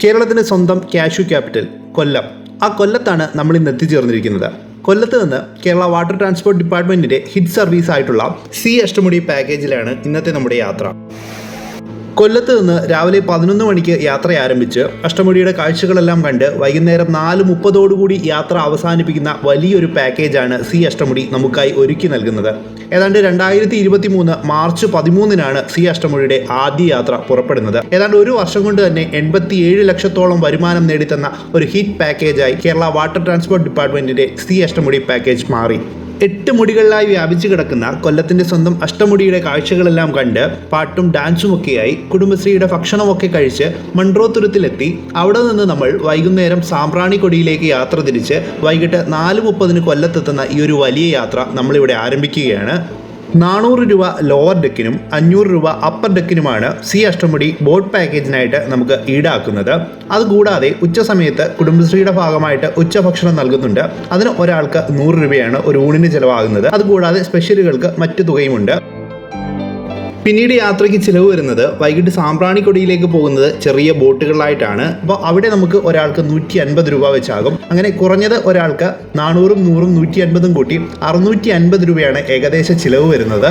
കേരളത്തിൻ്റെ സ്വന്തം cashew capital കൊല്ലം. ആ കൊല്ലത്താണ് നമ്മൾ ഇന്ന് എത്തിച്ചേർന്നിരിക്കുന്നത്. കൊല്ലത്ത് നിന്ന് കേരള വാട്ടർ ട്രാൻസ്പോർട്ട് ഡിപ്പാർട്ട്മെൻറ്റിൻ്റെ ഹിറ്റ് സർവീസ് ആയിട്ടുള്ള സി അഷ്ടമുടി പാക്കേജിലാണ് ഇന്നത്തെ നമ്മുടെ യാത്ര. കൊല്ലത്ത് നിന്ന് രാവിലെ 11 മണിക്ക് യാത്ര ആരംഭിച്ച് അഷ്ടമുടിയുടെ കാഴ്ചകളെല്ലാം കണ്ട് വൈകുന്നേരം 4:30 യാത്ര അവസാനിപ്പിക്കുന്ന വലിയൊരു പാക്കേജാണ് സി അഷ്ടമുടി നമുക്കായി ഒരുക്കി നൽകുന്നത്. ഏതാണ്ട് 2023 മാർച്ച് 13 സി അഷ്ടമുടിയുടെ ആദ്യ യാത്ര പുറപ്പെടുന്നത്. ഏതാണ്ട് ഒരു വർഷം കൊണ്ട് തന്നെ 87 ലക്ഷത്തോളം വരുമാനം നേടിത്തന്ന ഒരു ഹിറ്റ് പാക്കേജായി കേരള വാട്ടർ ട്രാൻസ്പോർട്ട് ഡിപ്പാർട്ട്മെൻറ്റിൻ്റെ സി അഷ്ടമുടി പാക്കേജ് മാറി. 8 മുടികളിലായി വ്യാപിച്ചു കിടക്കുന്ന കൊല്ലത്തിൻ്റെ സ്വന്തം അഷ്ടമുടിയുടെ കാഴ്ചകളെല്ലാം കണ്ട് പാട്ടും ഡാൻസുമൊക്കെയായി കുടുംബശ്രീയുടെ ഭക്ഷണമൊക്കെ കഴിച്ച് മൺട്രോത്തുരുത്തിലെത്തി അവിടെ നിന്ന് നമ്മൾ വൈകുന്നേരം സാമ്പ്രാണിക്കൊടിയിലേക്ക് യാത്ര തിരിച്ച് വൈകിട്ട് 4:30 കൊല്ലത്തെത്തുന്ന ഈ ഒരു വലിയ യാത്ര നമ്മളിവിടെ ആരംഭിക്കുകയാണ്. 400 രൂപ ലോവർ ഡെക്കിനും 500 രൂപ അപ്പർ ഡെക്കിനുമാണ് സി അഷ്ടമുടി ബോട്ട് പാക്കേജിനായിട്ട് നമുക്ക് ഈടാക്കുന്നത്. അതുകൂടാതെ ഉച്ച സമയത്ത് കുടുംബശ്രീയുടെ ഭാഗമായിട്ട് ഉച്ചഭക്ഷണം നൽകുന്നുണ്ട്. അതിന് ഒരാൾക്ക് 100 രൂപയാണ് ഒരു ഊണിന് ചിലവാകുന്നത്. അതുകൂടാതെ സ്പെഷ്യലുകൾക്ക് മറ്റു തുകയുമുണ്ട്. പിന്നീട് യാത്രയ്ക്ക് ചിലവ് വരുന്നത് വൈകിട്ട് സാമ്പ്രാണിക്കൊടിയിലേക്ക് പോകുന്നത് ചെറിയ ബോട്ടുകളിലായിട്ടാണ്. അപ്പോൾ അവിടെ നമുക്ക് ഒരാൾക്ക് 150 രൂപ വെച്ചാകും. അങ്ങനെ കുറഞ്ഞത് ഒരാൾക്ക് 400, 100, 150 കൂട്ടി 650 രൂപയാണ് ഏകദേശ ചിലവ് വരുന്നത്.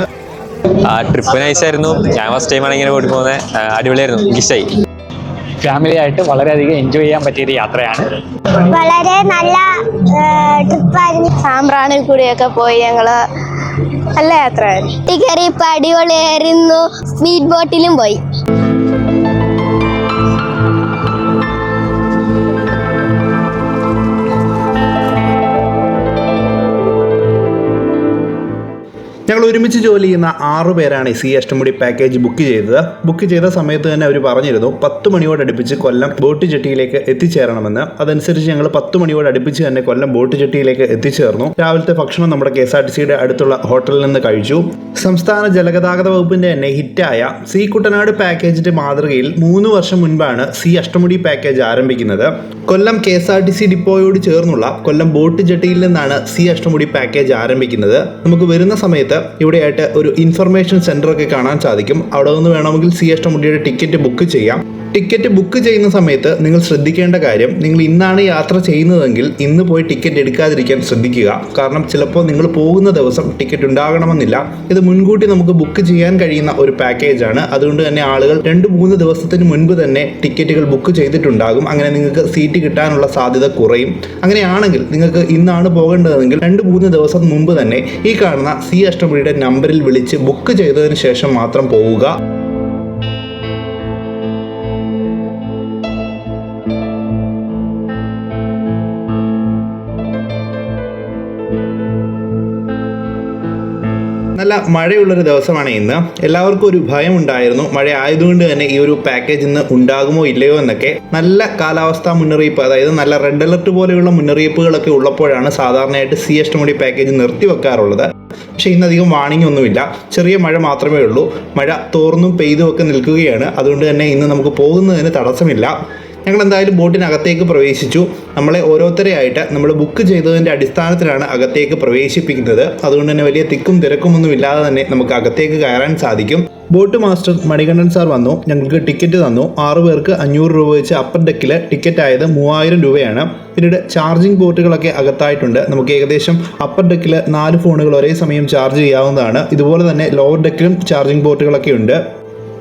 ട്രിപ്പ് നൈസായിരുന്നു. ഞാൻ ഫസ്റ്റ് ടൈമാണ് ഇങ്ങനെ പോയിട്ട് പോകുന്നത്. അടിപൊളിയായിരുന്നു, എനിക്കിഷ്ടമായി. ഫാമിലി ആയിട്ട് വളരെയധികം എൻജോയ് ചെയ്യാൻ പറ്റിയൊരു യാത്രയാണ്. വളരെ നല്ല ട്രിപ്പായിരുന്നു. സാമ്പ്രാണി കൂടിയൊക്കെ പോയി ഞങ്ങള് നല്ല യാത്രയായിരുന്നു. കയറി ഇപ്പൊ അടിപൊളിയായിരുന്നു. സ്പീഡ് ബോട്ടിലും പോയി. ഞങ്ങൾ ഒരുമിച്ച് ജോലി ചെയ്യുന്ന 6 പേരാണ് സി അഷ്ടമുടി പാക്കേജ് ബുക്ക് ചെയ്തത്. ബുക്ക് ചെയ്ത സമയത്ത് തന്നെ അവർ പറഞ്ഞിരുന്നു 10 മണിയോടടുപ്പിച്ച് കൊല്ലം ബോട്ട് ജെട്ടിയിലേക്ക് എത്തിച്ചേരണമെന്ന്. അതനുസരിച്ച് ഞങ്ങൾ 10 മണിയോടടുപ്പിച്ച് തന്നെ കൊല്ലം ബോട്ട് ജെട്ടിയിലേക്ക് എത്തിച്ചേർന്നു. രാവിലത്തെ ഭക്ഷണം നമ്മുടെ KSRTCയുടെ അടുത്തുള്ള ഹോട്ടലിൽ നിന്ന് കഴിച്ചു. സംസ്ഥാന ജലഗതാഗത വകുപ്പിന്റെ തന്നെ ഹിറ്റായ സി കുട്ടനാട് പാക്കേജിന്റെ മാതൃകയിൽ 3 വർഷം മുൻപാണ് സി അഷ്ടമുടി പാക്കേജ് ആരംഭിക്കുന്നത്. കൊല്ലം KSRTC ഡിപ്പോയോട് ചേർന്നുള്ള കൊല്ലം ബോട്ട് ജെട്ടിയിൽ നിന്നാണ് സി അഷ്ടമുടി പാക്കേജ് ആരംഭിക്കുന്നത്. നമുക്ക് വരുന്ന സമയത്ത് ഇവിടെയായിട്ട് ഒരു ഇൻഫർമേഷൻ സെന്റർ ഒക്കെ കാണാൻ സാധിക്കും. അവിടെ നിന്ന് വേണമെങ്കിൽ സി അഷ്ടമുടിയുടെ ടിക്കറ്റ് ബുക്ക് ചെയ്യാം. ടിക്കറ്റ് ബുക്ക് ചെയ്യുന്ന സമയത്ത് നിങ്ങൾ ശ്രദ്ധിക്കേണ്ട കാര്യം, നിങ്ങൾ ഇന്നാണ് യാത്ര ചെയ്യുന്നതെങ്കിൽ ഇന്ന് പോയി ടിക്കറ്റ് എടുക്കാതിരിക്കാൻ ശ്രദ്ധിക്കുക. കാരണം ചിലപ്പോൾ നിങ്ങൾ പോകുന്ന ദിവസം ടിക്കറ്റ് ഉണ്ടാകണമെന്നില്ല. ഇത് മുൻകൂട്ടി നമുക്ക് ബുക്ക് ചെയ്യാൻ കഴിയുന്ന ഒരു പാക്കേജാണ്. അതുകൊണ്ട് തന്നെ ആളുകൾ 2-3 ദിവസത്തിന് മുൻപ് തന്നെ ടിക്കറ്റുകൾ ബുക്ക് ചെയ്തിട്ടുണ്ടാകും. അങ്ങനെ നിങ്ങൾക്ക് സീറ്റ് കിട്ടാനുള്ള സാധ്യത കുറയും. അങ്ങനെയാണെങ്കിൽ നിങ്ങൾക്ക് ഇന്നാണ് പോകേണ്ടതെങ്കിൽ 2-3 ദിവസം മുമ്പ് തന്നെ ഈ കാണുന്ന സി അഷ്ടമുടിയുടെ നമ്പറിൽ വിളിച്ച് ബുക്ക് ചെയ്തതിന് ശേഷം മാത്രം പോവുക. നല്ല മഴയുള്ളൊരു ദിവസമാണ് ഇന്ന്. എല്ലാവർക്കും ഒരു ഭയം ഉണ്ടായിരുന്നു. മഴ ആയതുകൊണ്ട് തന്നെ ഈ ഒരു പാക്കേജ് ഇന്ന് ഉണ്ടാകുമോ ഇല്ലയോ എന്നൊക്കെ. നല്ല കാലാവസ്ഥാ മുന്നറിയിപ്പ്, അതായത് നല്ല റെഡ് അലർട്ട് പോലെയുള്ള മുന്നറിയിപ്പുകളൊക്കെ ഉള്ളപ്പോഴാണ് സാധാരണയായിട്ട് സി അഷ്ടമുടി പാക്കേജ് നിർത്തിവെക്കാറുള്ളത്. പക്ഷേ ഇന്നധികം വാണിംഗ് ഒന്നുമില്ല. ചെറിയ മഴ മാത്രമേ ഉള്ളൂ. മഴ തോർന്നും പെയ്തും ഒക്കെ നിൽക്കുകയാണ്. അതുകൊണ്ട് തന്നെ ഇന്ന് നമുക്ക് പോകുന്നതിന് തടസ്സമില്ല. ഞങ്ങൾ എന്തായാലും ബോട്ടിനകത്തേക്ക് പ്രവേശിച്ചു. നമ്മളെ ഓരോരുത്തരെയായിട്ട് നമ്മൾ ബുക്ക് ചെയ്തതിൻ്റെ അടിസ്ഥാനത്തിലാണ് അകത്തേക്ക് പ്രവേശിപ്പിക്കുന്നത്. അതുകൊണ്ട് തന്നെ വലിയ തിക്കും തിരക്കുമൊന്നും ഇല്ലാതെ തന്നെ നമുക്ക് അകത്തേക്ക് കയറാൻ സാധിക്കും. ബോട്ട് മാസ്റ്റർ മണികണ്ഠൻ സാർ വന്നു. ഞങ്ങൾക്ക് ടിക്കറ്റ് തന്നു. 6 പേർക്ക് 500 രൂപ വെച്ച് അപ്പർ ഡെക്കിൽ ടിക്കറ്റ് ആയത് 3000 രൂപയാണ്. പിന്നീട് ചാർജിങ് പോർട്ടുകളൊക്കെ അകത്തായിട്ടുണ്ട്. നമുക്ക് ഏകദേശം അപ്പർ ഡെക്കിൽ 4 ഫോണുകൾ ഒരേ സമയം ചാർജ് ചെയ്യാവുന്നതാണ്. ഇതുപോലെ തന്നെ ലോവർ ഡെക്കിലും ചാർജിങ് പോർട്ടുകളൊക്കെ ഉണ്ട്.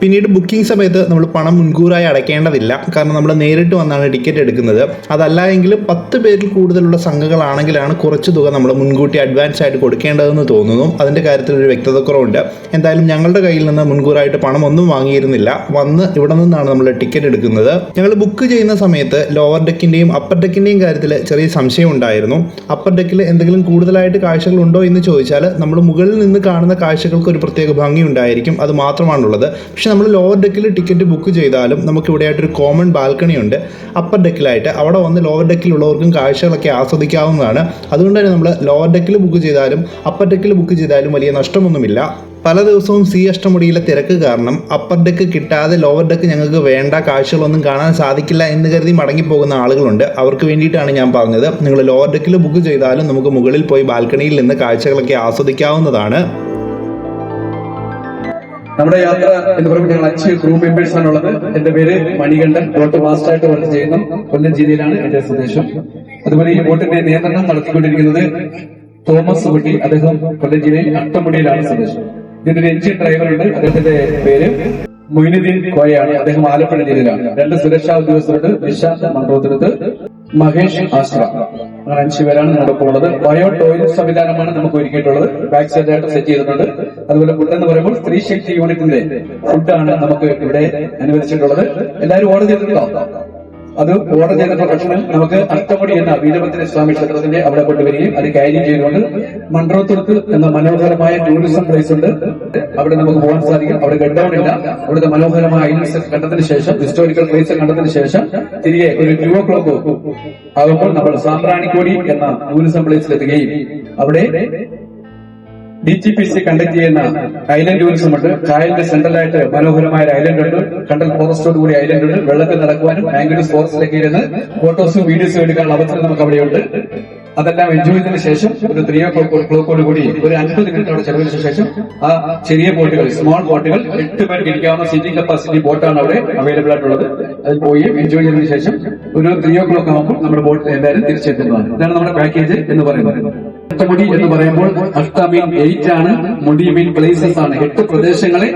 പിന്നീട് ബുക്കിംഗ് സമയത്ത് നമ്മൾ പണം മുൻകൂറായി അടയ്ക്കേണ്ടതില്ല. കാരണം നമ്മൾ നേരിട്ട് വന്നാണ് ടിക്കറ്റ് എടുക്കുന്നത്. അതല്ല എങ്കിലും 10 പേരിൽ കൂടുതലുള്ള സംഘങ്ങളാണെങ്കിലാണ് കുറച്ച് തുക നമ്മൾ മുൻകൂട്ടി അഡ്വാൻസ് ആയിട്ട് കൊടുക്കേണ്ടതെന്ന് തോന്നുന്നു. അതിൻ്റെ കാര്യത്തിൽ ഒരു വ്യക്തതക്കുറവുണ്ട്. എന്തായാലും ഞങ്ങളുടെ കയ്യിൽ നിന്ന് മുൻകൂറായിട്ട് പണം ഒന്നും വാങ്ങിയിരുന്നില്ല. വന്ന് ഇവിടെ നിന്നാണ് നമ്മൾ ടിക്കറ്റ് എടുക്കുന്നത്. ഞങ്ങൾ ബുക്ക് ചെയ്യുന്ന സമയത്ത് ലോവർ ഡെക്കിൻ്റെയും അപ്പർ ഡെക്കിൻ്റെയും കാര്യത്തിൽ ചെറിയ സംശയം ഉണ്ടായിരുന്നു. അപ്പർ ഡെക്കിൽ എന്തെങ്കിലും കൂടുതലായിട്ട് കാഴ്ചകളുണ്ടോ എന്ന് ചോദിച്ചാൽ നമ്മൾ മുകളിൽ നിന്ന് കാണുന്ന കാഴ്ചകൾക്ക് ഒരു പ്രത്യേക ഭംഗി ഉണ്ടായിരിക്കും. അത് മാത്രമാണുള്ളത്. പക്ഷെ നമ്മൾ ലോവർ ഡെക്കിൽ ടിക്കറ്റ് ബുക്ക് ചെയ്താലും നമുക്ക് ഇവിടെയായിട്ടൊരു കോമൺ ബാൽക്കണി ഉണ്ട് അപ്പർ ഡെക്കിലായിട്ട്. അവിടെ വന്ന് ലോവർ ഡെക്കിലുള്ളവർക്കും കാഴ്ചകളൊക്കെ ആസ്വദിക്കാവുന്നതാണ്. അതുകൊണ്ട് തന്നെ നമ്മൾ ലോവർ ഡെക്കിൽ ബുക്ക് ചെയ്താലും അപ്പർ ഡെക്കിൽ ബുക്ക് ചെയ്താലും വലിയ നഷ്ടമൊന്നുമില്ല. പല ദിവസവും സി അഷ്ടമുടിയിലെ തിരക്ക് കാരണം അപ്പർ ഡെക്ക് കിട്ടാതെ ലോവർ ഡെക്ക് ഞങ്ങൾക്ക് വേണ്ട, കാഴ്ചകളൊന്നും കാണാൻ സാധിക്കില്ല എന്ന് കരുതി മടങ്ങിപ്പോകുന്ന ആളുകളുണ്ട്. അവർക്ക് വേണ്ടിയിട്ടാണ് ഞാൻ പറഞ്ഞത്. നിങ്ങൾ ലോവർ ഡെക്കിൽ ബുക്ക് ചെയ്താലും നമുക്ക് മുകളിൽ പോയി ബാൽക്കണിയിൽ നിന്ന് കാഴ്ചകളൊക്കെ ആസ്വദിക്കാവുന്നതാണ്. നമ്മുടെ യാത്ര എന്ന് പറയുമ്പോൾ ഞങ്ങൾ 5 ക്രൂ മെമ്പേഴ്സ് ആണുള്ളത്. എന്റെ പേര് മണികണ്ഠൻ, ബോട്ട് മാസ്റ്ററായിട്ട് വർക്ക് ചെയ്യുന്നു. കൊല്ലം ജില്ലയിലാണ് എന്റെ സ്വദേശം. അതുപോലെ ഈ ബോട്ടിന്റെ നിയന്ത്രണം നടത്തിക്കൊണ്ടിരിക്കുന്നത് തോമസ് കുട്ടി, അദ്ദേഹം കൊല്ലം ജില്ലയിൽ അട്ടമുടിയിലാണ് സ്വദേശം. ഇതിന്റെ എഞ്ചിൻ ഡ്രൈവറുണ്ട്, അദ്ദേഹത്തിന്റെ പേര് മൊയ്നുദ്ദീൻ കോയയാണ്, അദ്ദേഹം ആലപ്പുഴ ജില്ലയിലാണ്. 2 സുരക്ഷാ ഉദ്യോഗസ്ഥരുണ്ട്, നിശാന്ത് മണ്ഡോത്തിനത്ത്, മഹേഷ് ആശ്ര. അങ്ങനെ 5 പേരാണ് നമ്മുടെ ഉള്ളത്. ബയോ ടോയ്ലറ്റ് സംവിധാനമാണ് നമുക്ക് ഒരുക്കിയിട്ടുള്ളത്, ബാക്ക് സൈഡായിട്ട് സെറ്റ് ചെയ്തിട്ടുണ്ട്. അതുപോലെ ഫുഡ് എന്ന് പറയുമ്പോൾ സ്ത്രീ ശക്തി യൂണിറ്റിന്റെ ഫുഡാണ് നമുക്ക് ഇവിടെ അനുവദിച്ചിട്ടുള്ളത്. എല്ലാവരും ഓർഡർ ചെയ്തിട്ടുണ്ടോ? അത് ഓർഡർ ചെയ്തിട്ടുള്ള ഭക്ഷണം നമുക്ക് അഷ്ടമുടി എന്ന വീരഭദ്ര സ്വാമി ക്ഷേത്രത്തിന്റെ അവിടെ കൊണ്ടുവരികയും അത് കാര്യം ചെയ്തുകൊണ്ട് മൺട്രോത്തുരുത്ത് എന്ന മനോഹരമായ ടൂറിസം പ്ലേസ് ഉണ്ട്, അവിടെ നമുക്ക് പോകാൻ സാധിക്കും. അവിടെ ഗഡൌൺ ഇല്ല. അവിടുത്തെ മനോഹരമായ ഐലൻഡ്സ് കണ്ടതിന് ശേഷം, ഹിസ്റ്റോറിക്കൽ പ്ലേസ് കണ്ടതിന് ശേഷം തിരികെ ഒരു 2 o'clock ആകുമ്പോൾ നമ്മൾ സാമ്പ്രാണിക്കോടി എന്ന ടൂറിസം പ്ലേസിലെത്തുകയും അവിടെ DTPC കണ്ടക്ട് ചെയ്യുന്ന ഐലൻഡ് ടൂറിസം ഉണ്ട്. കായലിന്റെ സെൻട്രലായിട്ട് മനോഹരമായ ഒരു ഐലൻഡ് ഉണ്ട്. കണ്ടൽ ഫോറസ്റ്റോട് കൂടി ഐലൻഡ് ഉണ്ട്. വെള്ളത്തിൽ നടക്കുവാനും മാംഗ്ലൂർ ഫോറസ്റ്റിലൊക്കെ ഇരുന്ന് ഫോട്ടോസും വീഡിയോസും എടുക്കാനുള്ള അവസരം നമുക്ക് അവിടെയുണ്ട്. അതെല്ലാം എൻജോയ് ചെയ്തതിനു ശേഷം ഒരു 3 o'clock കൂടി ഒരു 50 മിനിറ്റ് അവിടെ ചെലവഴിച്ച ശേഷം ആ ചെറിയ ബോട്ടുകൾ, സ്മോൾ ബോട്ടുകൾ 8 പേർക്ക് ഇരിക്കാവുന്ന സീറ്റിംഗ് കപ്പാസിറ്റി ബോട്ടാണ് അവിടെ അവൈലബിൾ ആയിട്ടുള്ളത്. അതിൽ പോയി എൻജോയ് ചെയ്തതിനു ശേഷം ഒരു 3 o'clock ആകുമ്പോൾ നമ്മുടെ ബോട്ടിൽ എല്ലാവരും തിരിച്ചെത്തുന്നതാണ്. ഇതാണ് നമ്മുടെ പാക്കേജ് എന്ന് പറയുന്നത്. അഷ്ടമുടി എന്ന് പറയുമ്പോൾ അഷ്ട മീൻ 8 ആണ്, മുടി മീൻ പ്ലേസസ് ആണ്. 8 പ്രദേശങ്ങളെ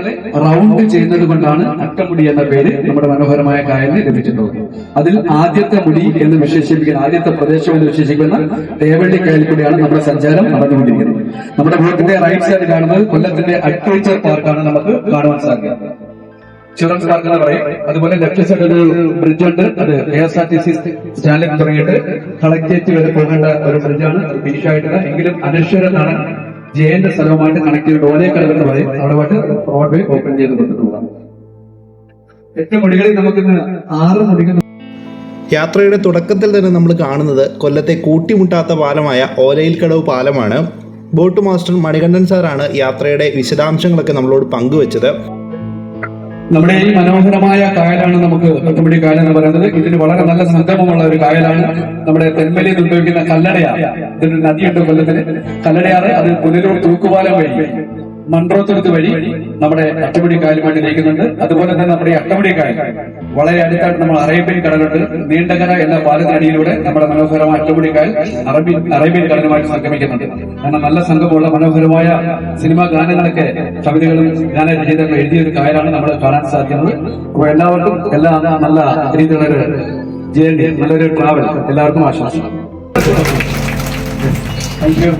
റൗണ്ട് ചെയ്യുന്നത് കൊണ്ടാണ് അഷ്ടമുടി എന്ന പേര് നമ്മുടെ മനോഹരമായ കായലിന് ലഭിച്ചിട്ടുള്ളത്. അതിൽ ആദ്യത്തെ മുടി എന്ന് വിശേഷിപ്പിക്കുന്ന, ആദ്യത്തെ പ്രദേശം എന്ന് വിശേഷിക്കുന്ന തേവള്ളി കായലിൽ കൂടിയാണ് നമ്മുടെ സഞ്ചാരം നടന്നുകൊണ്ടിരിക്കുന്നത്. നമ്മുടെ ബോട്ടിന്റെ റൈറ്റ് സൈഡ് കാണുന്നത് കൊല്ലത്തിന്റെ അഡ്വഞ്ചർ പാർക്കാണ് നമുക്ക് കാണുവാൻ സാധിക്കുന്നത്. ചിൽഡ്രൻസ് പാർക്ക് എന്ന് പറയും. അതുപോലെ ലെഫ്റ്റ് സൈഡിൽ ഒരു ബ്രിഡ്ജ് ഉണ്ട്, അത് KSRTC സ്റ്റാൻഡിൽ തുടങ്ങിയിട്ട് കളക്ടറേറ്റ് വരെ പോകേണ്ട ഒരു ബ്രിഡ്ജാണ്. അത് ഫിനിഷായിട്ടില്ല, എങ്കിലും അനശ്വര നടൻ ജയന്റെ സ്ഥലവുമായിട്ട് കണക്ട് ചെയ്ത് ഓലേക്കടവ് എന്ന് പറയും, അവിടെ റോഡ്വേ ഓപ്പൺ ചെയ്ത് കൊടുത്തിട്ടുള്ളതാണ്. 8 മുടികളിൽ നമുക്കിന്ന് 6 മുടികൾ. യാത്രയുടെ തുടക്കത്തിൽ തന്നെ നമ്മൾ കാണുന്നത് കൊല്ലത്തെ കൂട്ടിമുട്ടാത്ത പാലമായ ഓലയിൽക്കടവ് പാലമാണ്. ബോട്ട് മാസ്റ്റർ മണികണ്ഠൻ സാറാണ് യാത്രയുടെ വിശദാംശങ്ങളൊക്കെ നമ്മളോട് പങ്കുവച്ചത്. നമ്മുടെ ഈ മനോഹരമായ കായലാണ് നമുക്ക് അട്ടമുടി കായൽ എന്ന് പറയുന്നത്. ഇതിന് വളരെ നല്ല സംഗമമുള്ള ഒരു കായലാണ്. നമ്മുടെ തെന്മലയിൽ ഉപയോഗിക്കുന്ന കല്ലടയാർ, ഇതിന് നദിയുണ്ട് കൊല്ലത്തിന്, കല്ലടയാറ്. അത് പുനലൂർ തൂക്കുപാലം വഴി മൺട്രോത്തുരുത്ത് വഴി നമ്മുടെ അട്ടമുടി കായലുമായിട്ട് നയിക്കുന്നുണ്ട്. അതുപോലെ തന്നെ നമ്മുടെ അട്ടമുടി കായൽ വളരെ അടുത്തായിട്ട് നമ്മൾ അറേബ്യൻ കടലുണ്ട്. നീണ്ടകര എന്ന പാലത്തിനടിയിലൂടെ നമ്മുടെ മനോഹരമായ അട്ടമുടി കായൽ അറേബ്യൻ കടലുമായിട്ട് സംഗമിക്കുന്നുണ്ട്. കാരണം നല്ല സംഗമമുള്ള മനോഹരമായ സിനിമാ ഗാനങ്ങളൊക്കെ, കവിതകളും ഗാനരചയിതാക്കൾ എഴുതിയൊരു കായലാണ് നമ്മൾ കാണാൻ സാധിക്കുന്നത്. അപ്പോൾ എല്ലാവർക്കും എല്ലാ നല്ല രീതിയിലുള്ളൊരു ജേർണി, നല്ലൊരു ട്രാവൽ എല്ലാവർക്കും ആശംസിക്കുന്നു. Thank you.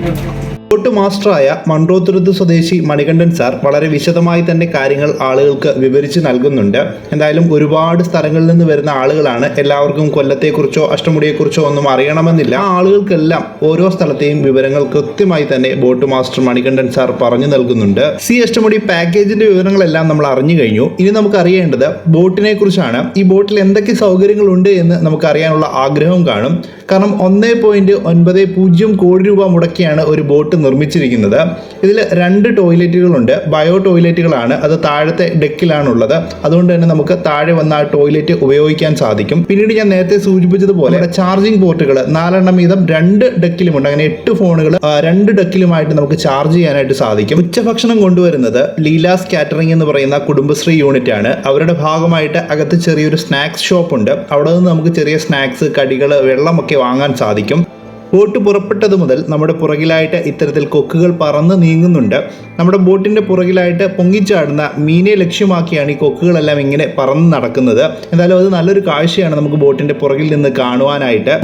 ബോട്ട് മാസ്റ്ററായ മൺട്രോത്തുരുത്ത് സ്വദേശി മണികണ്ഠൻ സാർ വളരെ വിശദമായി തന്നെ കാര്യങ്ങൾ ആളുകൾക്ക് വിവരിച്ച് നൽകുന്നുണ്ട്. എന്തായാലും ഒരുപാട് സ്ഥലങ്ങളിൽ നിന്ന് വരുന്ന ആളുകളാണ്. എല്ലാവർക്കും കൊല്ലത്തെക്കുറിച്ചോ അഷ്ടമുടിയെക്കുറിച്ചോ ഒന്നും അറിയണമെന്നില്ല. ആ ആളുകൾക്കെല്ലാം ഓരോ സ്ഥലത്തെയും വിവരങ്ങൾ കൃത്യമായി തന്നെ ബോട്ട് മാസ്റ്റർ മണികണ്ഠൻ സാർ പറഞ്ഞു നൽകുന്നുണ്ട്. അഷ്ടമുടി പാക്കേജിന്റെ വിവരങ്ങളെല്ലാം നമ്മൾ അറിഞ്ഞു കഴിഞ്ഞു. ഇനി നമുക്ക് അറിയേണ്ടത് ബോട്ടിനെ കുറിച്ചാണ്. ഈ ബോട്ടിൽ എന്തൊക്കെ സൗകര്യങ്ങളുണ്ട് എന്ന് നമുക്ക് അറിയാനുള്ള ആഗ്രഹം കാണും. കാരണം 1.90 കോടി രൂപ മുടക്കിയാണ് ഒരു ബോട്ട് നിർമ്മിച്ചിരിക്കുന്നത്. ഇതിൽ 2 ടോയ്ലറ്റുകളുണ്ട്. ബയോ ടോയ്ലറ്റുകളാണ്. അത് താഴത്തെ ഡെക്കിലാണുള്ളത്. അതുകൊണ്ട് തന്നെ നമുക്ക് താഴെ വന്ന ആ ടോയ്ലറ്റ് ഉപയോഗിക്കാൻ സാധിക്കും. പിന്നീട് ഞാൻ നേരത്തെ സൂചിപ്പിച്ചതുപോലെ ചാർജിംഗ് പോർട്ടുകൾ 4 വീതം 2 ഡെക്കിലുമുണ്ട്. അങ്ങനെ 8 ഫോണുകൾ 2 ഡെക്കിലുമായിട്ട് നമുക്ക് ചാർജ് ചെയ്യാനായിട്ട് സാധിക്കും. ഉച്ചഭക്ഷണം കൊണ്ടുവരുന്നത് ലീലാസ് കാറ്ററിംഗ് എന്ന് പറയുന്ന കുടുംബശ്രീ യൂണിറ്റ് ആണ്. അവരുടെ ഭാഗമായിട്ട് അകത്ത് ചെറിയൊരു സ്നാക്സ് ഷോപ്പ് ഉണ്ട്. അവിടെ നിന്ന് നമുക്ക് ചെറിയ സ്നാക്സ്, കടികൾ, വെള്ളമൊക്കെ വാങ്ങാൻ സാധിക്കും. ബോട്ട് പുറപ്പെട്ടത് മുതൽ നമ്മുടെ പുറകിലായിട്ട് ഇത്തരത്തിൽ കൊക്കുകൾ പറന്ന് നീങ്ങുന്നുണ്ട്. നമ്മുടെ ബോട്ടിൻ്റെ പുറകിലായിട്ട് പൊങ്ങിച്ചാടുന്ന മീനെ ലക്ഷ്യമാക്കിയാണ് ഈ കൊക്കുകളെല്ലാം ഇങ്ങനെ പറന്ന് നടക്കുന്നത്. എന്തായാലും അത് നല്ലൊരു കാഴ്ചയാണ് നമുക്ക് ബോട്ടിൻ്റെ പുറകിൽ നിന്ന് കാണുവാനായിട്ട്.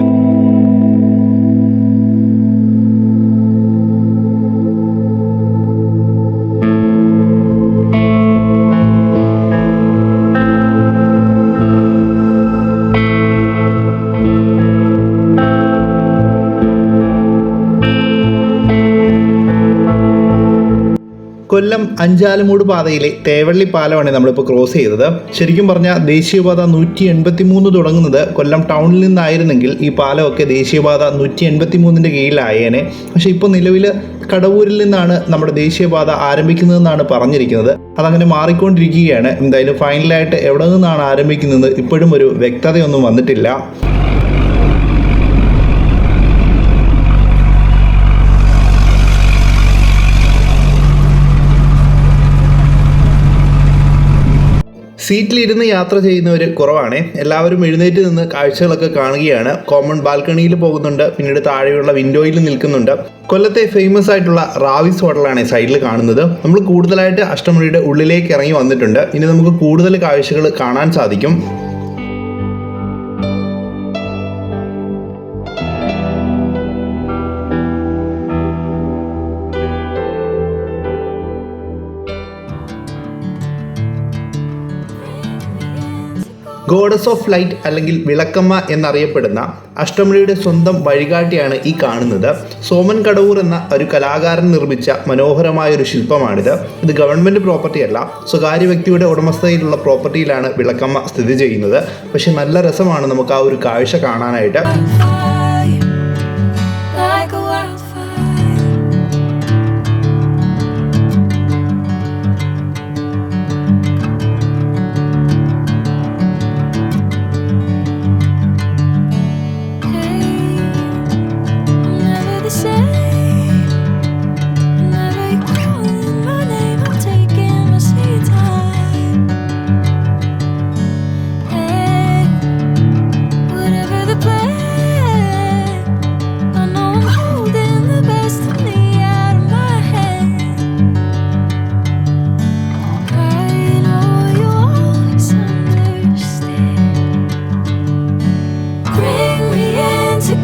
കൊല്ലം അഞ്ചാലുമൂട് പാതയിലെ തേവള്ളി പാലമാണ് നമ്മളിപ്പോൾ ക്രോസ് ചെയ്തത്. ശരിക്കും പറഞ്ഞാൽ ദേശീയപാത 183 തുടങ്ങുന്നത് കൊല്ലം ടൗണിൽ നിന്നായിരുന്നെങ്കിൽ ഈ പാലമൊക്കെ ദേശീയപാത 183 കീഴിലായേനെ. പക്ഷേ ഇപ്പോൾ നിലവിൽ കടവൂരിൽ നിന്നാണ് നമ്മുടെ ദേശീയപാത ആരംഭിക്കുന്നതെന്നാണ് പറഞ്ഞിരിക്കുന്നത്. അതങ്ങനെ മാറിക്കൊണ്ടിരിക്കുകയാണ്. എന്തായാലും ഫൈനലായിട്ട് എവിടെ നിന്നാണ് ആരംഭിക്കുന്നത് ഇപ്പോഴും ഒരു വ്യക്തതയൊന്നും വന്നിട്ടില്ല. സീറ്റിലിരുന്ന് യാത്ര ചെയ്യുന്നവർ കുറവാണ്. എല്ലാവരും എഴുന്നേറ്റ് നിന്ന് കാഴ്ചകളൊക്കെ കാണുകയാണ്. കോമൺ ബാൽക്കണിയിൽ പോകുന്നുണ്ട്, പിന്നീട് താഴെയുള്ള വിൻഡോയിൽ നിൽക്കുന്നുണ്ട്. കൊല്ലത്തെ ഫേമസ് ആയിട്ടുള്ള റാവിസ് ഹോട്ടലാണ് സൈഡിൽ കാണുന്നത്. നമ്മൾ കൂടുതലായിട്ട് അഷ്ടമുടിയുടെ ഉള്ളിലേക്ക് ഇറങ്ങി വന്നിട്ടുണ്ട്. ഇനി നമുക്ക് കൂടുതൽ കാഴ്ചകൾ കാണാൻ സാധിക്കും. ഗോഡസ് ഓഫ് ലൈറ്റ് അല്ലെങ്കിൽ വിളക്കമ്മ എന്നറിയപ്പെടുന്ന അഷ്ടമുടിയുടെ സ്വന്തം വഴികാട്ടിയാണ് ഈ കാണുന്നത്. സോമൻ കടവൂർ എന്ന ഒരു കലാകാരൻ നിർമ്മിച്ച മനോഹരമായൊരു ശില്പമാണിത്. ഇത് ഗവൺമെൻറ് പ്രോപ്പർട്ടി അല്ല, സ്വകാര്യ വ്യക്തിയുടെ ഉടമസ്ഥതയിലുള്ള പ്രോപ്പർട്ടിയിലാണ് വിളക്കമ്മ സ്ഥിതി ചെയ്യുന്നത്. പക്ഷെ നല്ല രസമാണ് നമുക്ക് ആ ഒരു കാഴ്ച കാണാനായിട്ട്.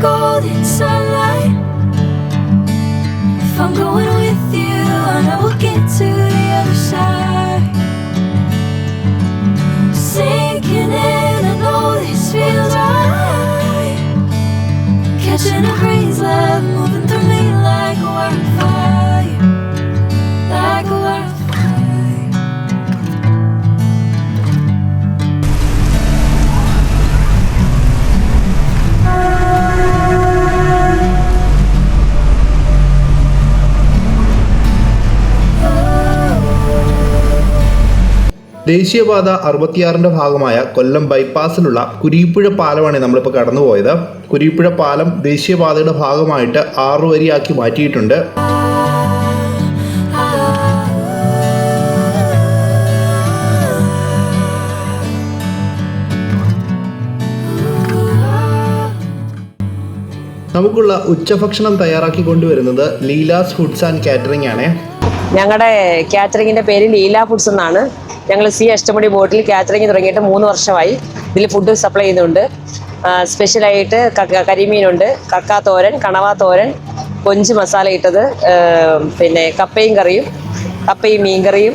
Golden sunlight. If I'm going with you, I know we'll get to the other side. Sinking in, I know this feels right. Catching a breeze, love moving through me like a wildfire, like a wildfire. ദേശീയപാത 66 ഭാഗമായ കൊല്ലം ബൈപ്പാസിലുള്ള കുരീപ്പുഴ പാലമാണ് നമ്മളിപ്പോൾ കടന്നുപോയത്. കുരീപ്പുഴ പാലം ദേശീയപാതയുടെ ഭാഗമായിട്ട് 6 വരിയാക്കി മാറ്റിയിട്ടുണ്ട്. നമുക്കുള്ള ഉച്ചഭക്ഷണം തയ്യാറാക്കി കൊണ്ടുവരുന്നത് ലീലാസ് ഫുഡ്സ് ആൻഡ് കാറ്ററിംഗ് ആണ്. ഞങ്ങളുടെ കാറ്ററിങ്ങിൻ്റെ പേര് ലീല ഫുഡ്സ് എന്നാണ്. ഞങ്ങൾ സി അഷ്ടമുടി ബോട്ടിൽ കാറ്ററിംഗ് തുടങ്ങിയിട്ട് 3 വർഷമായി. ഇതിൽ ഫുഡ് സപ്ലൈ ചെയ്യുന്നുണ്ട്. സ്പെഷ്യലായിട്ട് കരിമീനുണ്ട്, കക്കാത്തോരൻ, കണവാത്തോരൻ, കൊഞ്ച് മസാല ഇട്ടത്, പിന്നെ കപ്പയും കറിയും, കപ്പയും മീൻ കറിയും,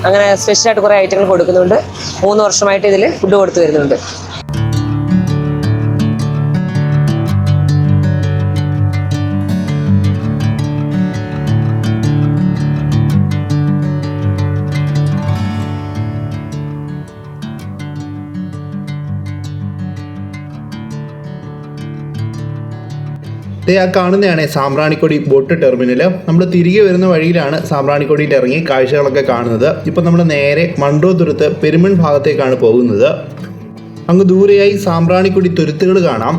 അങ്ങനെ സ്പെഷ്യലായിട്ട് കുറേ ഐറ്റങ്ങൾ കൊടുക്കുന്നുണ്ട്. 3 വർഷമായിട്ട് ഇതിൽ ഫുഡ് കൊടുത്തു വരുന്നുണ്ട്. ആ കാണുന്നതാണ് സാമ്പ്രാണിക്കൊടി ബോട്ട് ടെർമിനൽ. നമ്മൾ തിരികെ വരുന്ന വഴിയിലാണ് സാമ്പ്രാണിക്കൊടിയിൽ ഇറങ്ങി കാഴ്ചകളൊക്കെ കാണുന്നത്. ഇപ്പം നമ്മൾ നേരെ മണ്ടോതുരുത്ത് പെരുമൺ ഭാഗത്തേക്കാണ് പോകുന്നത്. അങ്ങ് ദൂരെയായി സാമ്പ്രാണിക്കൊടി തുരുത്തുകൾ കാണാം.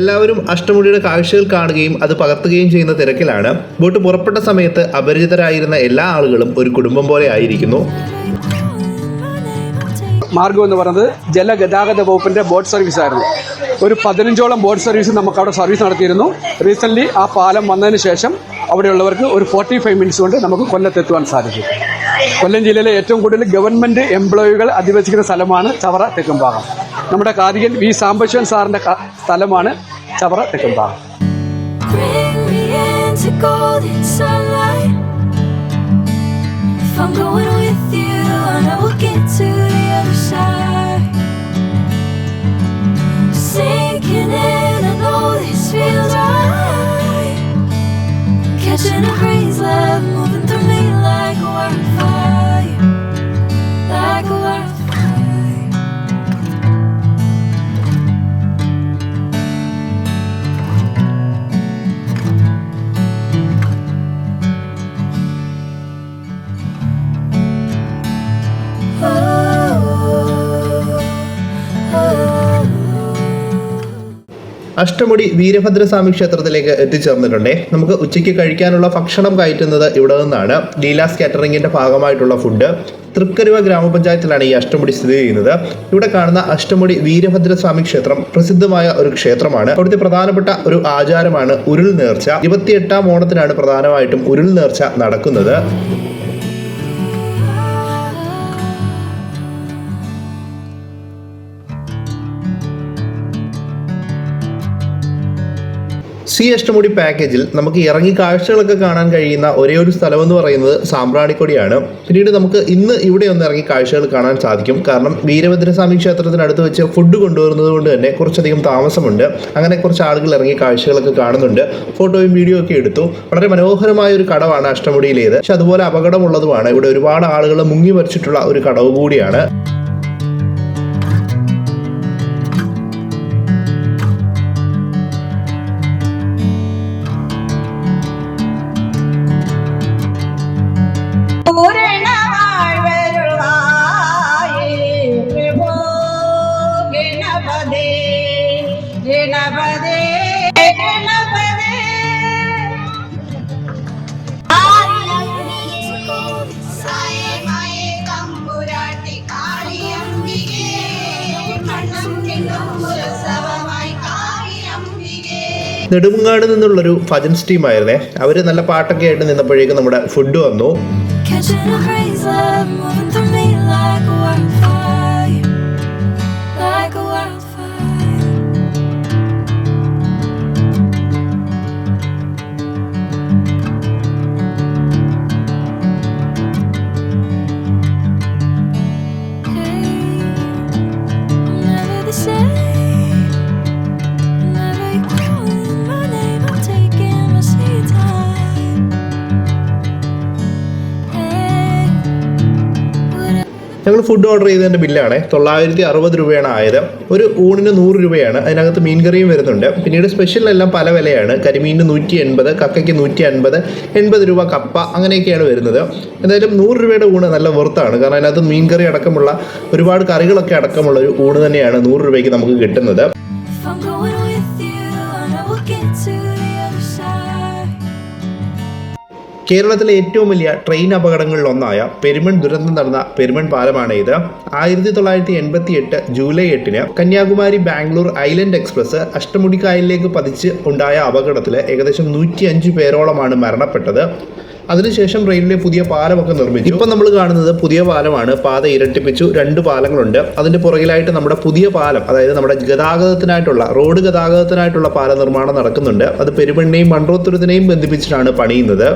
എല്ലാവരും അഷ്ടമുടിയുടെ കാഴ്ചകൾ കാണുകയും അത് പകർത്തുകയും ചെയ്യുന്ന തിരക്കിലാണ്. ബോട്ട് പുറപ്പെട്ട സമയത്ത് അപരിചിതരായിരുന്ന എല്ലാ ആളുകളും ഒരു കുടുംബം പോലെ ആയിരിക്കുന്നു. മാർഗം എന്ന് പറയുന്നത് ജലഗതാഗത വകുപ്പിൻ്റെ ബോട്ട് സർവീസായിരുന്നു. ഒരു 15ഓളം ബോട്ട് സർവീസ് നമുക്ക് അവിടെ സർവീസ് നടത്തിയിരുന്നു. റീസെൻ്റ്ലി ആ പാലം വന്നതിന് ശേഷം അവിടെയുള്ളവർക്ക് ഒരു 45 മിനിറ്റ്സ് കൊണ്ട് നമുക്ക് കൊല്ലത്തെത്തുവാൻ സാധിക്കും. കൊല്ലം ജില്ലയിലെ ഏറ്റവും കൂടുതൽ ഗവൺമെൻറ് എംപ്ലോയികൾ അധിവസിക്കുന്ന സ്ഥലമാണ് ചവറ തെക്കുംഭാഗം. നമ്മുടെ കാർഗികൻ വി സാംബശിവൻ സാറിൻ്റെ സ്ഥലമാണ് Chavara Thekkumbhagam. into golden sunlight. If I'm going with you, I know we'll get to the other side. Sinking in, I know this feels right. Catching a breeze, love moving through me like a wildfire, like a wildfire. Ashtamudi Veerabhadraswamy ക്ഷേത്രത്തിലേക്ക് എത്തിച്ചേർന്നിട്ടുണ്ടേ. നമുക്ക് ഉച്ചയ്ക്ക് കഴിക്കാനുള്ള ഭക്ഷണം കയറ്റുന്നത് ഇവിടെ നിന്നാണ്. ലീലാസ് കാറ്ററിംഗിന്റെ ഭാഗമായിട്ടുള്ള food. Thrikkaruva ഗ്രാമപഞ്ചായത്തിലാണ് ഈ അഷ്ടമുടി സ്ഥിതി ചെയ്യുന്നത്. ഇവിടെ കാണുന്ന അഷ്ടമുടി വീരഭദ്രസ്വാമി ക്ഷേത്രം പ്രസിദ്ധമായ ഒരു ക്ഷേത്രമാണ്. അവിടുത്തെ പ്രധാനപ്പെട്ട ഒരു ആചാരമാണ് ഉരുൾ നേർച്ച. 28ാം ഓണത്തിനാണ് പ്രധാനമായിട്ടും ഉരുൾ നേർച്ച നടക്കുന്നത്. സി അഷ്ടമുടി പാക്കേജിൽ നമുക്ക് ഇറങ്ങി കാഴ്ചകളൊക്കെ കാണാൻ കഴിയുന്ന ഒരേ ഒരു സ്ഥലമെന്ന് പറയുന്നത് സാമ്പ്രാണിക്കൊടിയാണ്. പിന്നീട് നമുക്ക് ഇന്ന് ഇവിടെ ഒന്ന് ഇറങ്ങി കാഴ്ചകൾ കാണാൻ സാധിക്കും. കാരണം വീരഭദ്രസ്വാമി ക്ഷേത്രത്തിനടുത്ത് വെച്ച് ഫുഡ് കൊണ്ടുവരുന്നത് കൊണ്ട് തന്നെ കുറച്ചധികം താമസമുണ്ട്. അങ്ങനെ കുറച്ച് ആളുകൾ ഇറങ്ങി കാഴ്ചകളൊക്കെ കാണുന്നുണ്ട്. ഫോട്ടോയും വീഡിയോ ഒക്കെ എടുത്തു. വളരെ മനോഹരമായ ഒരു കടവാണ് അഷ്ടമുടിയിലേത്. പക്ഷെ അതുപോലെ അപകടമുള്ളതുമാണ്. ഇവിടെ ഒരുപാട് ആളുകൾ മുങ്ങി മരിച്ചിട്ടുള്ള ഒരു കടവ് കൂടിയാണ്. നെടുമങ്ങാട് നിന്നുള്ളൊരു ഭജൻസ് ടീമായിരുന്നേ. അവർ നല്ല പാട്ടൊക്കെ ആയിട്ട് നിന്നപ്പോഴേക്കും നമ്മുടെ ഫുഡ് വന്നു. Catching a breeze, love moving through me like a wildfire, like a wildfire. Hey, I'm never the same. Whenever you're calling my name, I'm taking my sweet time. Hey, whatever. ഞങ്ങൾ food order ചെയ്തതിൻ്റെ ബില്ലാണ് 960 രൂപയാണ് ആയത്. ഒരു ഊണിന് 100 രൂപയാണ്. അതിനകത്ത് മീൻകറിയും വരുന്നുണ്ട്. പിന്നീട് സ്പെഷ്യലെല്ലാം പല വിലയാണ്. കരിമീനിന് 180, കക്കയ്ക്ക് 150, 80 രൂപ കപ്പ, അങ്ങനെയൊക്കെയാണ് വരുന്നത്. എന്തായാലും 100 രൂപയുടെ ഊണ് നല്ല വർത്താണ്. കാരണം അതിനകത്ത് മീൻകറി അടക്കമുള്ള ഒരുപാട് കറികളൊക്കെ അടക്കമുള്ള ഒരു ഊണ് തന്നെയാണ് 100 രൂപയ്ക്ക് നമുക്ക് കിട്ടുന്നത്. If I'm going with you, I know we'll get to the other side. കേരളത്തിലെ ഏറ്റവും വലിയ ട്രെയിൻ അപകടങ്ങളിൽ ഒന്നായ പെരുമൺ ദുരന്തം നടന്ന പെരുമൺ പാലമാണ് ഇത്. 1988 July 8 Kanyakumari Bangalore island express Ashtamudi കായലിലേക്ക് പതിച്ച് ഉണ്ടായ അപകടത്തിൽ ഏകദേശം 105 പേരോളമാണ് മരണപ്പെട്ടത്. അതിനുശേഷം റെയിൽവേ പുതിയ പാലമൊക്കെ നിർമ്മിച്ചു. ഇപ്പം നമ്മൾ കാണുന്നത് പുതിയ പാലമാണ്. പാത ഇരട്ടിപ്പിച്ചു. 2 പാലങ്ങളുണ്ട്. അതിൻ്റെ പുറകിലായിട്ട് നമ്മുടെ പുതിയ പാലം, അതായത് നമ്മുടെ ഗതാഗതത്തിനായിട്ടുള്ള റോഡ് ഗതാഗതത്തിനായിട്ടുള്ള പാല നിർമ്മാണം നടക്കുന്നുണ്ട്. അത് പെരുമണ്ണിനെയും മൺട്രോത്തുരുത്തിനെയും ബന്ധിപ്പിച്ചിട്ടാണ് പണിയുന്നത്.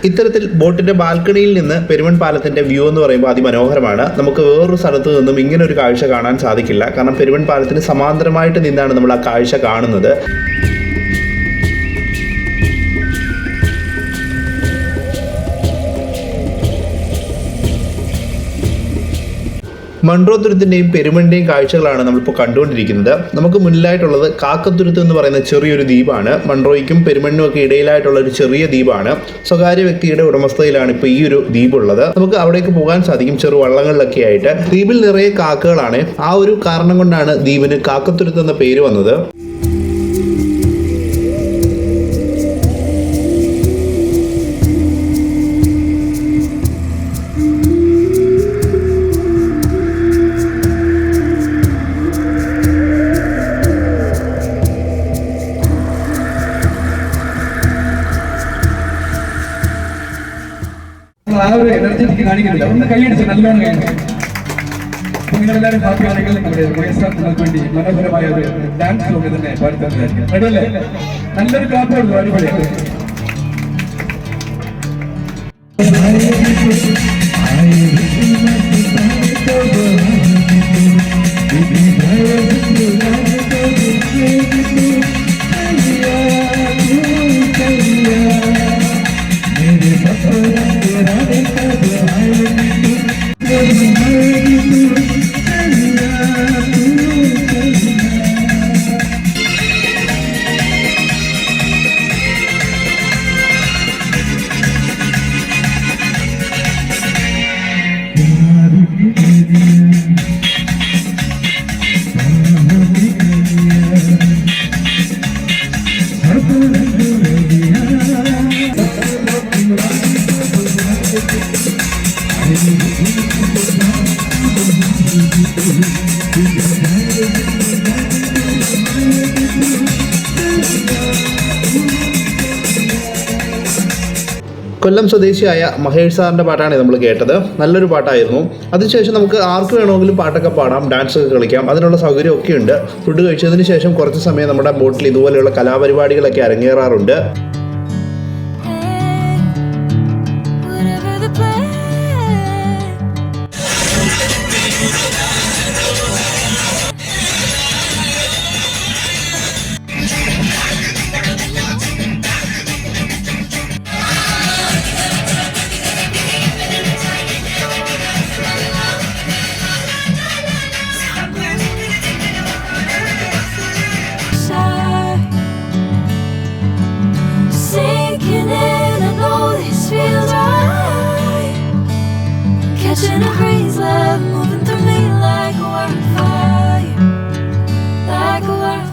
ഇത്തരത്തിൽ ബോട്ടിന്റെ ബാൽക്കണിയിൽ നിന്ന് പെരുമൺ പാലത്തിന്റെ വ്യൂ എന്ന് പറയുമ്പോൾ അതിമനോഹരമാണ്. നമുക്ക് വേറൊരു സ്ഥലത്ത് നിന്നും ഇങ്ങനെ ഒരു കാഴ്ച കാണാൻ സാധിക്കില്ല. കാരണം പെരുമൺ പാലത്തിന് സമാന്തരമായിട്ട് നിന്നാണ് നമ്മൾ ആ കാഴ്ച കാണുന്നത്. മൺട്രോത്തുരുത്തിൻ്റെയും പെരുമണിൻ്റെയും കാഴ്ചകളാണ് നമ്മളിപ്പോൾ കണ്ടുകൊണ്ടിരിക്കുന്നത്. നമുക്ക് മുന്നിലായിട്ടുള്ളത് കാക്കത്തുരുത്ത് എന്ന് പറയുന്ന ചെറിയൊരു ദ്വീപാണ്. മൺട്രോയ്ക്കും പെരുമണിനും ഒക്കെ ഇടയിലായിട്ടുള്ള ഒരു ചെറിയ ദ്വീപാണ്. സ്വകാര്യ വ്യക്തിയുടെ ഉടമസ്ഥയിലാണ് ഇപ്പോൾ ഈ ഒരു ദ്വീപുള്ളത്. നമുക്ക് അവിടേക്ക് പോകാൻ സാധിക്കും ചെറു വള്ളങ്ങളിലൊക്കെ ആയിട്ട്. ദ്വീപിൽ നിറയെ കാക്കകളാണ്. ആ ഒരു കാരണം കൊണ്ടാണ് ദ്വീപിന് കാക്കത്തുരുത്ത് എന്ന പേര് വന്നത്. എനർജറ്റിക് കാണിക്കുന്നില്ല. ഒന്ന് കൈയടിച്ച് നല്ലോണം കൈയടിച്ചു. നിങ്ങളെല്ലാവരും ഹാപ്പിയാണെങ്കിൽ നമ്മുടെ വയസ്സാർ നിങ്ങൾക്ക് വേണ്ടി മനോഹരമായ ഒരു ഡാൻസ് കൊണ്ട് തന്നെ പാടിത്തരുന്നതായിരിക്കും. റെഡിയല്ലേ? നല്ലൊരു ക്ലാപ്പ് കൊടുക്കും. അടിപൊളിയാണ്. കൊല്ലം സ്വദേശിയായ മഹേഷ് സാറിൻ്റെ പാട്ടാണ് നമ്മൾ കേട്ടത്. നല്ലൊരു പാട്ടായിരുന്നു. അതിനുശേഷം നമുക്ക് ആർക്ക് വേണമെങ്കിലും പാട്ടൊക്കെ പാടാം, ഡാൻസ് ഒക്കെ കളിക്കാം, അതിനുള്ള സൗകര്യമൊക്കെ ഉണ്ട്. ഫുഡ് കഴിച്ചതിന് ശേഷം കുറച്ച് സമയം നമ്മുടെ ബോട്ടിൽ ഇതുപോലെയുള്ള കലാപരിപാടികളൊക്കെ അരങ്ങേറാറുണ്ട്. Whatever the plan. Sinking in, I know this feels right. Catching a breeze, love moving through me like a wildfire, like a wildfire.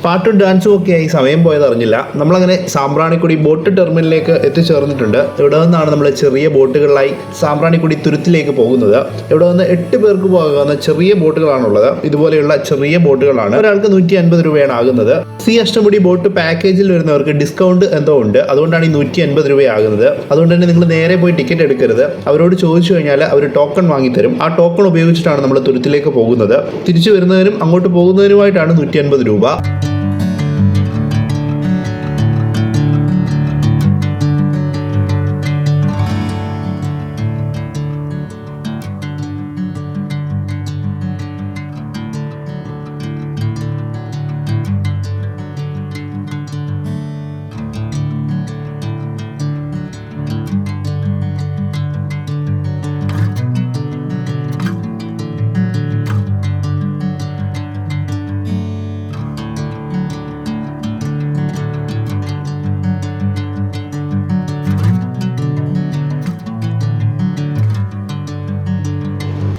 പാട്ടും ഡാൻസും ഒക്കെ ആയി സമയം പോയത് അറിഞ്ഞില്ല. നമ്മളങ്ങനെ സാമ്പ്രാണിക്കുടി ബോട്ട് ടെർമിനലിലേക്ക് എത്തിച്ചേർന്നിട്ടുണ്ട്. ഇവിടെ നിന്നാണ് നമ്മൾ ചെറിയ ബോട്ടുകളിലായി സാമ്പ്രാണിക്കുടി തുരുത്തിലേക്ക് പോകുന്നത്. ഇവിടെ നിന്ന് 8 പേർക്ക് പോകാവുന്ന ചെറിയ ബോട്ടുകളാണുള്ളത്. ഇതുപോലെയുള്ള ചെറിയ ബോട്ടുകളാണ്. ഒരാൾക്ക് 150 രൂപയാണ് ആകുന്നത്. സി അഷ്ടമുടി ബോട്ട് പാക്കേജിൽ വരുന്നവർക്ക് ഡിസ്കൗണ്ട് എന്തോ ഉണ്ട്. അതുകൊണ്ടാണ് ഈ 150 രൂപയാകുന്നത്. അതുകൊണ്ട് തന്നെ നിങ്ങൾ നേരെ പോയി ടിക്കറ്റ് എടുക്കരുത്. അവരോട് ചോദിച്ചു കഴിഞ്ഞാൽ അവർ ടോക്കൺ വാങ്ങിത്തരും. ആ ടോക്കൺ ഉപയോഗിച്ചിട്ടാണ് നമ്മൾ തുരുത്തിലേക്ക് പോകുന്നത്. തിരിച്ചു വരുന്നതിനും അങ്ങോട്ട് പോകുന്നതിനുമായിട്ടാണ് 150 രൂപ.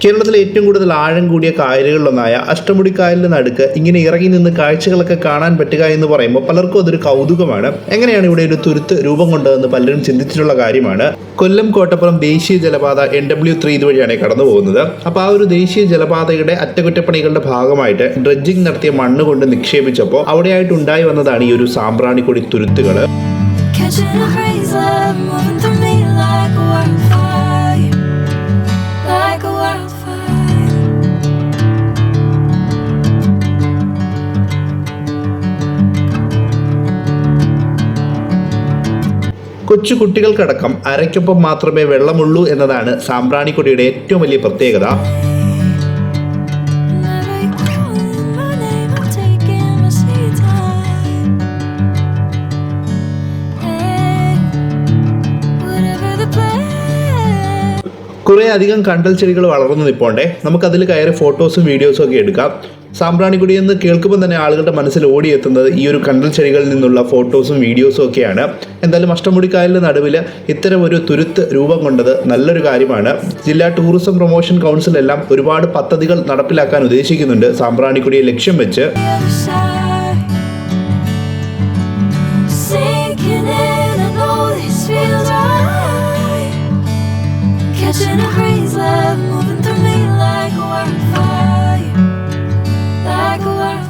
കേരളത്തിലെ ഏറ്റവും കൂടുതൽ ആഴം കൂടിയ കായലുകളിലൊന്നായ അഷ്ടമുടി കായലിന് നടുക്ക് ഇങ്ങനെ ഇറങ്ങി നിന്ന് കാഴ്ചകളൊക്കെ കാണാൻ പറ്റുക എന്ന് പറയുമ്പോൾ പലർക്കും അതൊരു കൗതുകമാണ്. എങ്ങനെയാണ് ഇവിടെ ഒരു തുരുത്ത് രൂപം കൊണ്ടതെന്ന് പലരും ചിന്തിച്ചിട്ടുള്ള കാര്യമാണ്. കൊല്ലം കോട്ടപ്പുറം ദേശീയ ജലപാത NW3 ഇതുവഴിയാണ് കടന്നു പോകുന്നത്. അപ്പോൾ ആ ഒരു ദേശീയ ജലപാതയുടെ അറ്റകുറ്റപ്പണികളുടെ ഭാഗമായിട്ട് ഡ്രഡ്ജിംഗ് നടത്തിയ മണ്ണ് കൊണ്ട് നിക്ഷേപിച്ചപ്പോൾ അവിടെയായിട്ട് ഉണ്ടായി വന്നതാണ് ഈ ഒരു Sambranikodi തുരുത്തുകൾ. Catching a breeze, love moving through me like a wildfire, like a wildfire. കൊച്ചു കുട്ടികൾക്കടക്കം അരയ്ക്കൊപ്പം മാത്രമേ വെള്ളമുള്ളൂ എന്നതാണ് സാമ്പ്രാണിക്കൊടിയുടെ ഏറ്റവും വലിയ പ്രത്യേകത. Never you calling my name, I'm taking my sweet time. Hey, whatever the plan. കുറേ അധികം കണ്ടൽ ചെടികൾ വളർന്നു നിൽപ്പോണ്ടേ. നമുക്കതിൽ കയറി ഫോട്ടോസും വീഡിയോസും ഒക്കെ എടുക്കാം. സാമ്പ്രാണിക്കൊടി എന്ന് കേൾക്കുമ്പോൾ തന്നെ ആളുകളുടെ മനസ്സിൽ ഓടിയെത്തുന്നത് ഈ ഒരു കണ്ടൽ ചെടികളിൽ നിന്നുള്ള ഫോട്ടോസും വീഡിയോസും ഒക്കെയാണ്. എന്തായാലും അഷ്ടമുടിക്കായലിന് നടുവിൽ ഇത്തരം ഒരു തുരുത്ത് രൂപം കൊണ്ടത് നല്ലൊരു കാര്യമാണ്. ജില്ലാ ടൂറിസം പ്രൊമോഷൻ കൗൺസിൽ എല്ലാം ഒരുപാട് പദ്ധതികൾ നടപ്പിലാക്കാൻ ഉദ്ദേശിക്കുന്നുണ്ട് സാമ്പ്രാണിക്കൊടിയെ ലക്ഷ്യം വെച്ച്. The other side, catching a breeze, love moving through me like a wildfire, like a wildfire.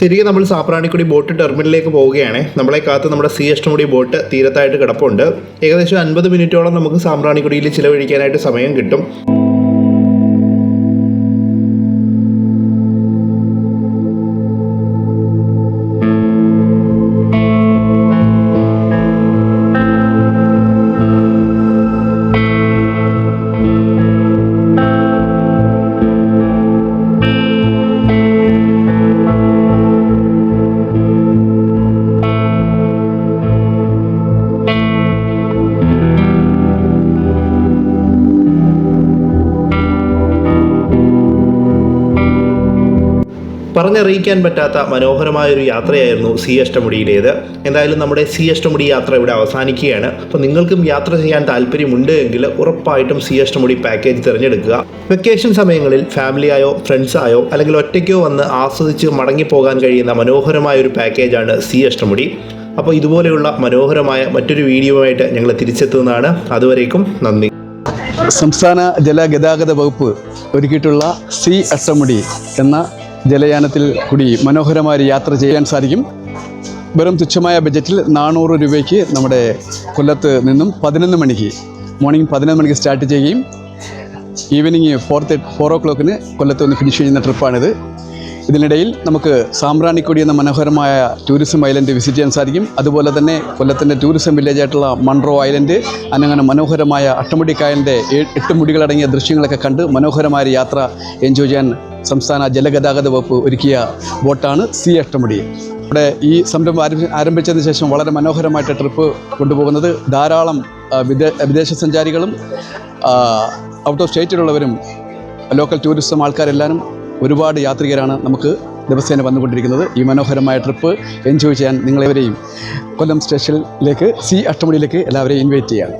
തിരികെ നമ്മൾ സാപ്രാണിക്കുടി ബോട്ട് ടെർമിനലിലേക്ക് പോവുകയാണ്. നമ്മളെ കാത്ത് നമ്മുടെ സി അഷ്ടമുടി ബോട്ട് തീരത്തായിട്ട് കിടപ്പുണ്ട്. ഏകദേശം 50 മിനിറ്റോളം നമുക്ക് സാമ്പ്രാണിക്കുടിയിൽ ചിലവഴിക്കാനായിട്ട് സമയം കിട്ടും. പറഞ്ഞറിയിക്കാൻ പറ്റാത്ത മനോഹരമായൊരു യാത്രയായിരുന്നു സി അഷ്ടമുടിയിലേത്. എന്തായാലും നമ്മുടെ സി അഷ്ടമുടി യാത്ര ഇവിടെ അവസാനിക്കുകയാണ്. അപ്പോൾ നിങ്ങൾക്കും യാത്ര ചെയ്യാൻ താല്പര്യമുണ്ട് എങ്കിൽ ഉറപ്പായിട്ടും സി അഷ്ടമുടി പാക്കേജ് തിരഞ്ഞെടുക്കുക. വെക്കേഷൻ സമയങ്ങളിൽ ഫാമിലിയായോ ഫ്രണ്ട്സായോ അല്ലെങ്കിൽ ഒറ്റയ്ക്കോ വന്ന് ആസ്വദിച്ച് മടങ്ങിപ്പോകാൻ കഴിയുന്ന മനോഹരമായൊരു പാക്കേജാണ് സി അഷ്ടമുടി. അപ്പോൾ ഇതുപോലെയുള്ള മനോഹരമായ മറ്റൊരു വീഡിയോയുമായിട്ട് ഞങ്ങൾ തിരിച്ചെത്തുന്നതാണ്. അതുവരേക്കും നന്ദി. സംസ്ഥാന ജലഗതാഗത വകുപ്പ് ഒരുക്കിയിട്ടുള്ള സി അഷ്ടമുടി എന്ന ജലയാനത്തിൽ കൂടി മനോഹരമായ യാത്ര ചെയ്യാൻ സാധിക്കും. വെറും തുച്ഛമായ ബജറ്റിൽ 400 രൂപയ്ക്ക് നമ്മുടെ കൊല്ലത്ത് നിന്നും 11 മണിക്ക് മോർണിംഗ് 11 മണിക്ക് സ്റ്റാർട്ട് ചെയ്യുകയും ഈവനിങ് 4 o'clock കൊല്ലത്ത് ഒന്ന് ഫിനിഷ് ചെയ്യുന്ന ട്രിപ്പാണിത്. ഇതിനിടയിൽ നമുക്ക് സാമ്പ്രാണിക്കൊടി എന്ന മനോഹരമായ ടൂറിസം ഐലൻഡ് വിസിറ്റ് ചെയ്യാൻ സാധിക്കും. അതുപോലെ തന്നെ കൊല്ലത്തിൻ്റെ ടൂറിസം വില്ലേജായിട്ടുള്ള മൺട്രോ ഐലൻഡ്, അങ്ങനെ മനോഹരമായ അഷ്ടമുടി കായലിൻ്റെ 8 മുടികളടങ്ങിയ ദൃശ്യങ്ങളൊക്കെ കണ്ട് മനോഹരമായ യാത്ര എൻജോയ് ചെയ്യാൻ സംസ്ഥാന ജലഗതാഗത വകുപ്പ് ഒരുക്കിയ ബോട്ടാണ് സി അഷ്ടമുടി. ഇവിടെ ഈ സംരംഭം ആരംഭിച്ചതിന് ശേഷം വളരെ മനോഹരമായിട്ട് ട്രിപ്പ് കൊണ്ടുപോകുന്നത് ധാരാളം വിദേശ സഞ്ചാരികളും ഔട്ട് ഓഫ് സ്റ്റേറ്റിലുള്ളവരും ലോക്കൽ ടൂറിസം ആൾക്കാരെല്ലാവരും ഒരുപാട് യാത്രികരാണ് നമുക്ക് ദിവസേന വന്നുകൊണ്ടിരിക്കുന്നത്. ഈ മനോഹരമായ ട്രിപ്പ് എൻജോയ് ചെയ്യാൻ നിങ്ങളെവരെയും കൊല്ലം സ്റ്റേഷനിലേക്ക് സി അഷ്ടമുടിയിലേക്ക് എല്ലാവരെയും ഇൻവൈറ്റ് ചെയ്യാം.